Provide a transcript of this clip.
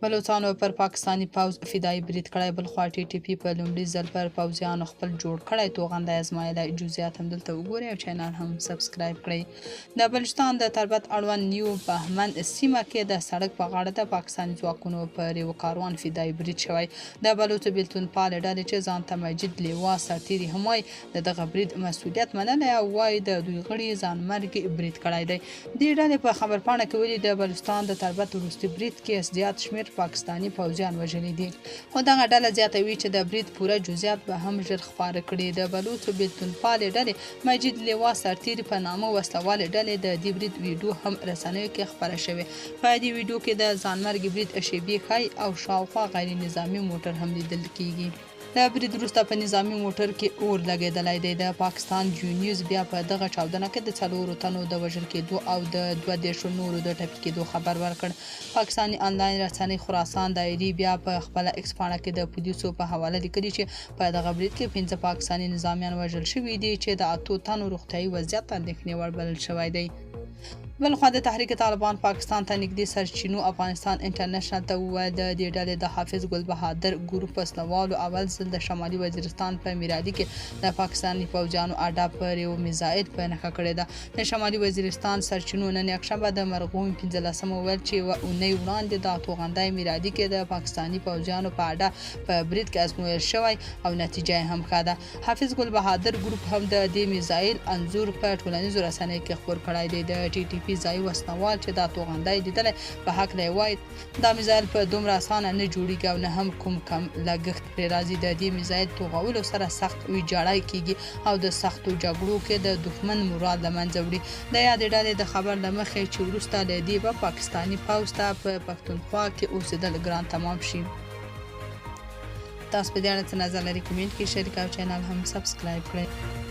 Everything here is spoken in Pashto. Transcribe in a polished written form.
بلوڅانو پر پاکستاني پوځ فدایي برید کړی. بلخوا ټي ټي پي په لومړي ځل پر پوځیانو خپل جوړ کړی توغندی ازمایلی. جزئیات هم دلته وګورئ او چینل هم سبسکرایب کړئ. د بلوچستان د تربت اړوند نیو بهمن سیمه کې د سړک په غاړه د پاکستاني ځواکونو پر یو کاروان فدایي برید شوی. د بلوڅو بیلتون پالې ډلې چې ځان ته مجید-لیوا سرتیري هم وایي د دغه برید مسؤلیت منلی او وایي د دوی غړي ځانمرګي برید کړی دی. دې ډلې په خبرپاڼه کې ویلي د بلوچستان د تربت وروستي برید کې زیات شمېر پاکستاني پوځیان وژلي دي. خو دغه ډله زیاتوي چې د برید پوره جزئیات به هم ژر خپاره کړي. د بلوڅو بیلتون پالې ډلې مجید-لیوا سرتیري په نامه وسلوالې ډلې د دې برید ویډیو هم رسنیو کې خپره شوې. په دې ویډیو کې د ځانمرګي برید شیبې ښایي او شاوخوا غیر نظامي موټر هم لیدل کیږي. د برید وروسته په نظامي موټر کې اور لګېدلی دی. د پاکستان جیو نیوز بیا په دغه چاودنه کې د 4 تنو د وژل کېدو او د 22 نورو د ټپي کېدو خبر ورکړ. پاکستاني انلاین رسنۍ خراسان دایري بیا په خپله ایکس پاڼه کې د پولیسو په حواله لیکلي چې په دغه برید کې 15 پاکستاني نظامیان وژل شوي دي چې د 8 تنو روغتیایي وضعیت اندېښنې وړ بلل شوی دی. بلخوا د تحریک طالبان پاکستان ته نږدې سرچینو افغانستان انټرنیشنل ته وویل د دې ډلې د حافظ ګل بهادر ګروپ وسلوالو اول ځل د شمالي وزیرستان په میرادي کې د پاکستاني پوځیانو اډه پر یو میزایل په نښه کړې ده. د شمالي وزیرستان سرچینو نن یکشنبه د مرغوم 15 وویل چې یوه اونۍ وړاندې د توغندی میرادي کې د پاکستاني پوځیانو په اډه په برید کې ازمویل شوی او نتیجه یې هم ښه ده. حافظ ګل بهادر ګروپ هم د دې میزایل انځور په ټولنیزو رسنیو کې خپور کړی دی. د ټي ټي پي ځایي وسلوال چې دا توغندی لیدلی په هکله یې وایي دا میزایل په دومره اسانه نه جوړیږي او نه هم کوم کم لګښت پرې راځي. د دې میزایل توغولو سره سخت ویجاړی کیږي او د سختو جګړو کې د دښمن مورال له منځه وړي. د یادې ډلې د خبر له مخې چې وروسته له دې به پاکستاني پوځ ته په پښتونخوا کې اوسېدل ګران تمام شي. تاسو په دې اړه څه نظر لرئ؟ کمنټ کې شریک او چینل هم سبسکرایب کړئ.